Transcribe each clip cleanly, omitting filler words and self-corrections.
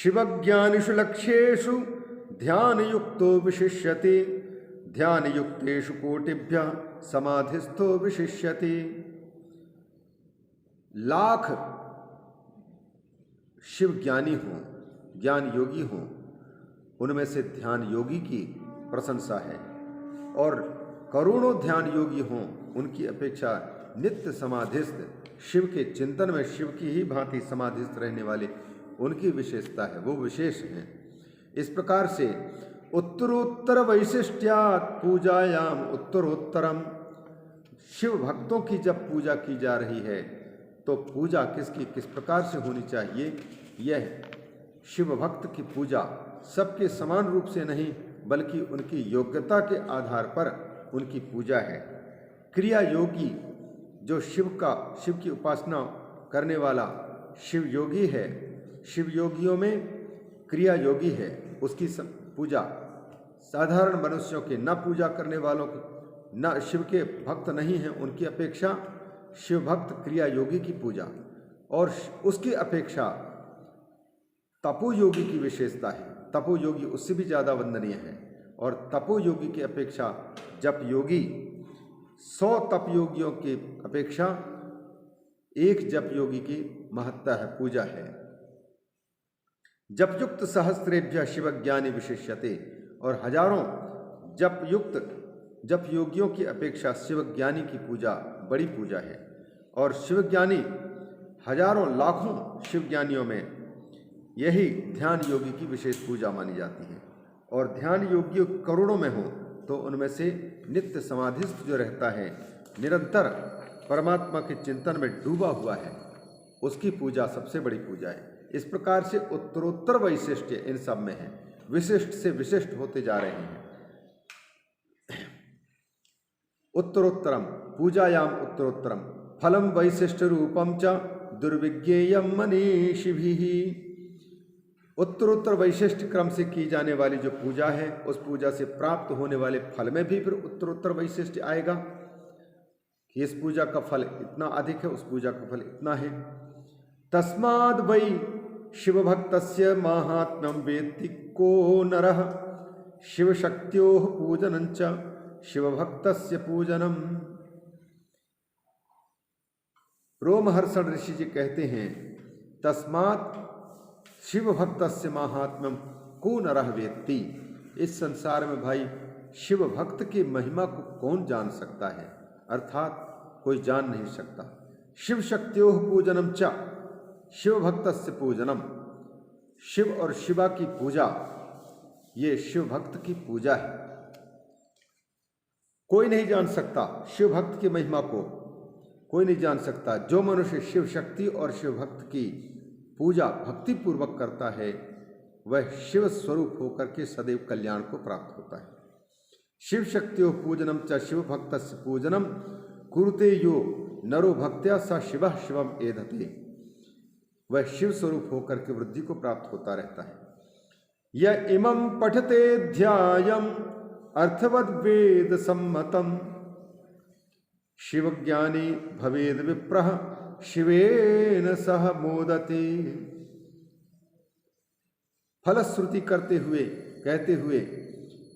शिवज्ञानिषु लक्ष्येषु ध्यानयुक्तो विशिष्यते, ध्यानयुक्तेषु कोटिभ्यः समाधिस्थो विशिष्यते। लाख शिव ज्ञानी हों, ज्ञान योगी हों, उनमें से ध्यान योगी की प्रशंसा है, और करोड़ों ध्यान योगी हों, उनकी अपेक्षा नित्य समाधिस्थ शिव के चिंतन में शिव की ही भांति समाधिस्थ रहने वाले उनकी विशेषता है, वो विशेष हैं। इस प्रकार से उत्तरोत्तर वैशिष्ट्यात् पूजायाम उत्तरोत्तरम, शिव भक्तों की जब पूजा की जा रही है तो पूजा किसकी किस प्रकार से होनी चाहिए, यह शिव भक्त की पूजा सबके समान रूप से नहीं बल्कि उनकी योग्यता के आधार पर उनकी पूजा है। क्रिया योगी जो शिव की उपासना करने वाला शिव योगी है, शिव योगियों में क्रिया योगी है, उसकी पूजा साधारण मनुष्यों के न पूजा करने वालों की, न शिव के भक्त नहीं हैं, उनकी अपेक्षा शिव भक्त क्रिया योगी की पूजा, और उसकी अपेक्षा तपोयोगी की विशेषता है। तपोयोगी उससे भी ज़्यादा वंदनीय है, और तपोयोगी की अपेक्षा जप योगी 100 तप योगियों की अपेक्षा एक जप योगी की महत्ता है, पूजा है। जपयुक्त सहस्रेभ्य शिवज्ञानी विशिष्यते, और हजारों जप योगियों की अपेक्षा शिवज्ञानी की पूजा बड़ी पूजा है, और शिवज्ञानी हजारों लाखों शिवज्ञानियों में यही ध्यान योगी की विशेष पूजा मानी जाती है। और ध्यान योगी करोड़ों में हो तो उनमें से नित्य समाधिस्थ जो रहता है, निरंतर परमात्मा के चिंतन में डूबा हुआ है, उसकी पूजा सबसे बड़ी पूजा है। इस प्रकार से उत्तरोत्तर वैशिष्ट्य इन सब में है, विशिष्ट से विशिष्ट होते जा रहे हैं। उत्तरोत्तरम पूजायाम उत्तरोत्तरम फलम वैशिष्ट रूपम च दुर्विज्ञेयम मनीषिभिः। उत्तरोत्तर वैशिष्ट क्रम से की जाने वाली जो पूजा है, उस पूजा से प्राप्त होने वाले फल में भी फिर उत्तरोत्तर वैशिष्ट आएगा कि इस पूजा का फल इतना अधिक है, उस पूजा का फल इतना है। तस्माद् वै शिवभक्तस्य माहात्म्यं वेत्ति को नरः शिवशक्त्योः पूजनं च शिवभक्तस्य पूजनम। रोमहर्षण ऋषि जी कहते हैं, तस्मात् शिवभक्तस्य माहात्म्यं को नरः वेत्ति। इस संसार में भाई शिव भक्त की महिमा को कौन जान सकता है, अर्थात कोई जान नहीं सकता। शिव शक्त्योः पूजनम च शिव भक्तस्य पूजनम, शिव और शिवा की पूजा ये शिव भक्त की पूजा है। कोई नहीं जान सकता शिव भक्त की महिमा को, कोई नहीं जान सकता। जो मनुष्य शिव शक्ति और शिव भक्त की पूजा भक्ति पूर्वक करता है वह शिव स्वरूप होकर के सदैव कल्याण को प्राप्त होता है। शिव शक्त्योः पूजनम च शिव भक्तस्य पूजनम कुरुते यो नरो भक्त्या स शिवः शिवम एधते। वह शिव स्वरूप होकर के वृद्धि को प्राप्त होता रहता है। य इमं पठते ध्यायम् अर्थवद वेद सम्मतम् शिवज्ञानी भवेद विप्रः शिवेन सह मोदते। फलश्रुति करते हुए कहते हुए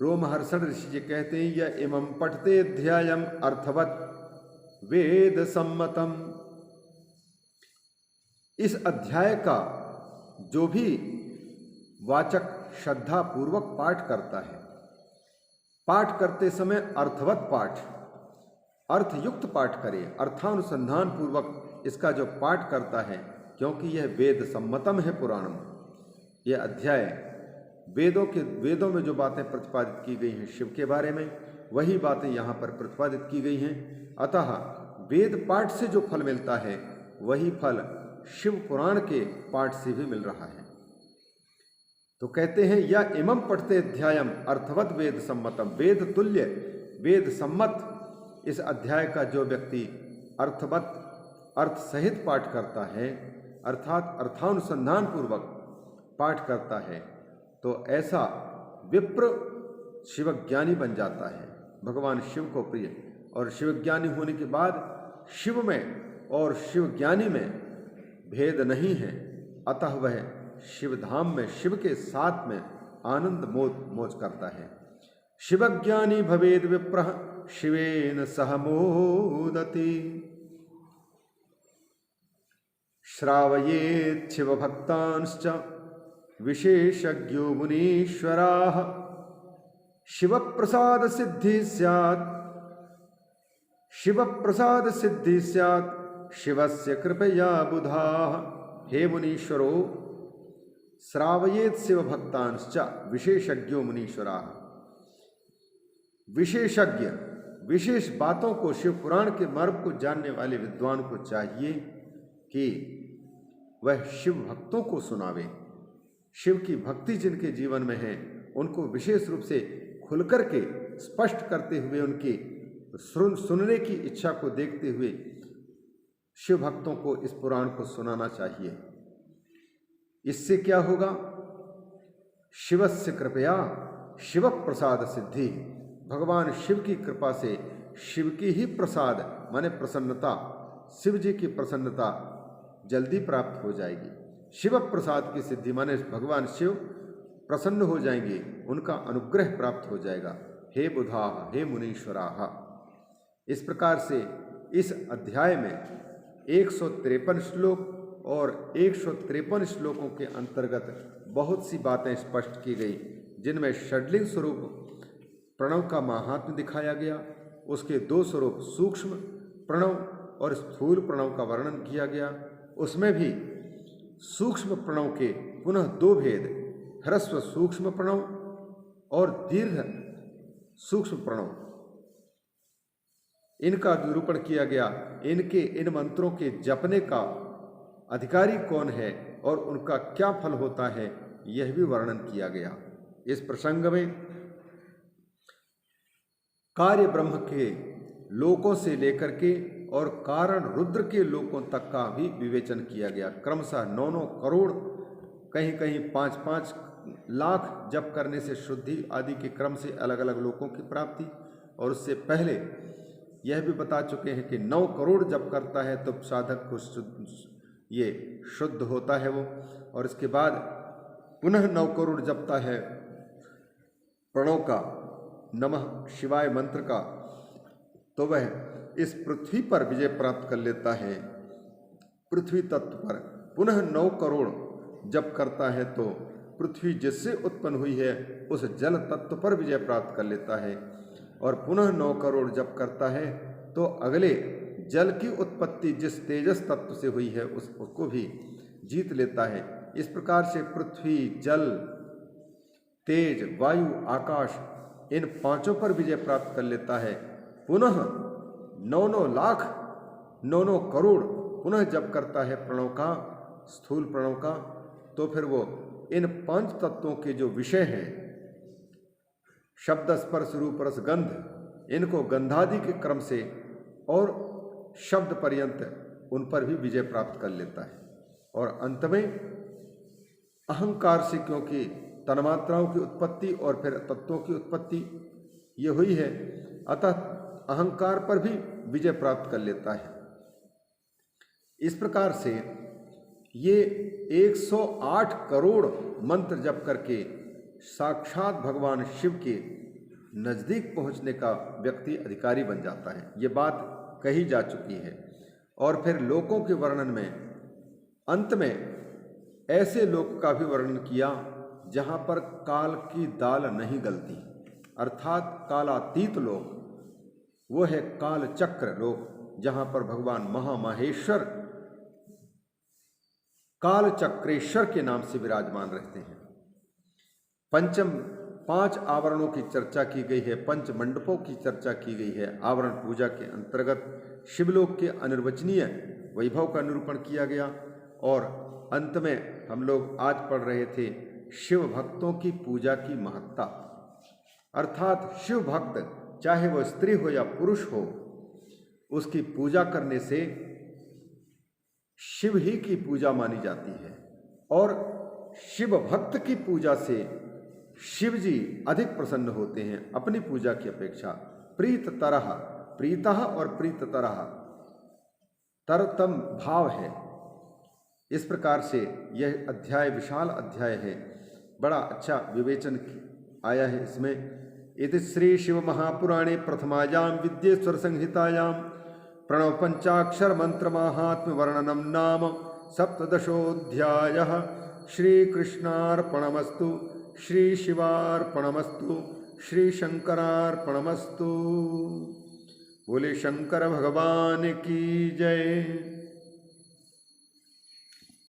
रोमहर्षण ऋषि जी कहते हैं, यह इमं पठते ध्यायम् अर्थवत वेद सम्मतम। इस अध्याय का जो भी वाचक श्रद्धा पूर्वक पाठ करता है, पाठ करते समय अर्थवत पाठ, अर्थयुक्त पाठ करे, अर्थानुसंधान पूर्वक इसका जो पाठ करता है, क्योंकि यह वेद सम्मतम है पुराणम। यह अध्याय वेदों में जो बातें प्रतिपादित की गई हैं शिव के बारे में, वही बातें यहाँ पर प्रतिपादित की गई हैं। अतः वेद पाठ से जो फल मिलता है वही फल शिव पुराण के पाठ से भी मिल रहा है। तो कहते हैं, या इमं पठते अध्यायम अर्थवत वेद सम्मतम, वेद तुल्य वेद सम्मत इस अध्याय का जो व्यक्ति अर्थवत अर्थ सहित पाठ करता है, अर्थात अर्थानुसंधान पूर्वक पाठ करता है, तो ऐसा विप्र शिवज्ञानी बन जाता है, भगवान शिव को प्रिय। और शिवज्ञानी होने के बाद शिव में और शिवज्ञानी में भेद नहीं है, अतः वह शिवधाम में शिव के साथ में आनंद मौज करता है। शिवज्ञानी भवेद विप्रः शिवेन सह मोदति। श्रावयेत् शिवभक्तांश्च विशेषज्ञो मुनीश्वराः। शिवप्रसाद सिद्धि स्यात् शिवस्य कृपया बुधाः। हे मुनीश्वरो, श्रावयेत् शिवभक्तांश्च विशेषज्ञो मुनीश्वराः। विशेषज्ञ, विशेष बातों को, शिव पुराण के मर्म को जानने वाले विद्वान को चाहिए कि वह शिव भक्तों को सुनावे। शिव की भक्ति जिनके जीवन में है उनको विशेष रूप से खुलकर के स्पष्ट करते हुए, उनकी सुनने की इच्छा को देखते हुए शिव भक्तों को इस पुराण को सुनाना चाहिए। इससे क्या होगा? शिवस्य कृपया शिव प्रसाद सिद्धि। भगवान शिव की कृपा से शिव की ही प्रसाद माने प्रसन्नता, शिव जी की प्रसन्नता जल्दी प्राप्त हो जाएगी। शिव प्रसाद की सिद्धि माने भगवान शिव प्रसन्न हो जाएंगे, उनका अनुग्रह प्राप्त हो जाएगा। हे बुधा, हे मुनीश्वराः। इस प्रकार से इस अध्याय में 153 श्लोक और 153 श्लोकों के अंतर्गत बहुत सी बातें स्पष्ट की गई, जिनमें षड्लिंग स्वरूप प्रणव का महात्म्य दिखाया गया, उसके 2 स्वरूप सूक्ष्म प्रणव और स्थूल प्रणव का वर्णन किया गया। उसमें भी सूक्ष्म प्रणव के पुनः 2 भेद, ह्रस्व सूक्ष्म प्रणव और दीर्घ सूक्ष्म प्रणव, इनका निरूपण किया गया। इन मंत्रों के जपने का अधिकारी कौन है और उनका क्या फल होता है, यह भी वर्णन किया गया। इस प्रसंग में कार्य ब्रह्म के लोकों से लेकर के और कारण रुद्र के लोकों तक का भी विवेचन किया गया। क्रमशः 9-9 करोड़, कहीं कहीं 5-5 लाख जप करने से शुद्धि आदि के क्रम से अलग अलग लोकों की प्राप्ति, और उससे पहले यह भी बता चुके हैं कि 9 करोड़ जप करता है तो साधक को शुद्ध होता है वो, और इसके बाद पुनः 9 करोड़ जपता है प्रणव का, नमः शिवाय मंत्र का, तो वह इस पृथ्वी पर विजय प्राप्त कर लेता है। पृथ्वी तत्व पर पुनः 9 करोड़ जप करता है तो पृथ्वी जिससे उत्पन्न हुई है उस जल तत्व पर विजय प्राप्त कर लेता है, और पुनः 9 करोड़ जप करता है तो अगले जल की उत्पत्ति जिस तेजस तत्व से हुई है उसको भी जीत लेता है। इस प्रकार से पृथ्वी, जल, तेज, वायु, आकाश, इन 5 पर विजय प्राप्त कर लेता है। पुनः 9-9 लाख 9-9 करोड़ पुनः जप करता है प्रणव का, स्थूल प्रणव का, तो फिर वो इन 5 तत्वों के जो विषय हैं, शब्द, स्पर्श, रूप, रस, गंध, इनको गंधादि के क्रम से और शब्द पर्यंत उन पर भी विजय प्राप्त कर लेता है। और अंत में अहंकार से, क्योंकि तन्मात्राओं की उत्पत्ति और फिर तत्वों की उत्पत्ति ये हुई है, अतः अहंकार पर भी विजय प्राप्त कर लेता है। इस प्रकार से ये 108 करोड़ मंत्र जप करके साक्षात भगवान शिव के नज़दीक पहुंचने का व्यक्ति अधिकारी बन जाता है। ये बात कही जा चुकी है। और फिर लोकों के वर्णन में अंत में ऐसे लोक का भी वर्णन किया जहाँ पर काल की दाल नहीं गलती, अर्थात कालातीत लोक, वो है काल चक्र लोक, जहाँ पर भगवान महामहेश्वर काल चक्रेश्वर के नाम से विराजमान रहते हैं। 5 आवरणों की चर्चा की गई है, 5 मंडपों की चर्चा की गई है। आवरण पूजा के अंतर्गत शिवलोक के अनिर्वचनीय वैभव का निरूपण किया गया। और अंत में हम लोग आज पढ़ रहे थे शिव भक्तों की पूजा की महत्ता, अर्थात शिव भक्त चाहे वह स्त्री हो या पुरुष हो, उसकी पूजा करने से शिव ही की पूजा मानी जाती है। और शिव भक्त की पूजा से शिव जी अधिक प्रसन्न होते हैं अपनी पूजा की अपेक्षा। प्रीत तरह, प्रीतः और प्रीत तरह, तरतम भाव है। इस प्रकार से यह अध्याय विशाल अध्याय है, बड़ा अच्छा विवेचन आया है इसमें। इति श्री शिव महापुराणे प्रथमायां विद्येश्वर संहितायां प्रणव पंचाक्षर मंत्र महात्म्य वर्णनम नाम सप्तदशोऽध्यायः। श्री कृष्णार्पणमस्तु, श्री शिवार्पणमस्तु, श्री शंकरार्पणमस्तु। बोले शंकर भगवान की जय।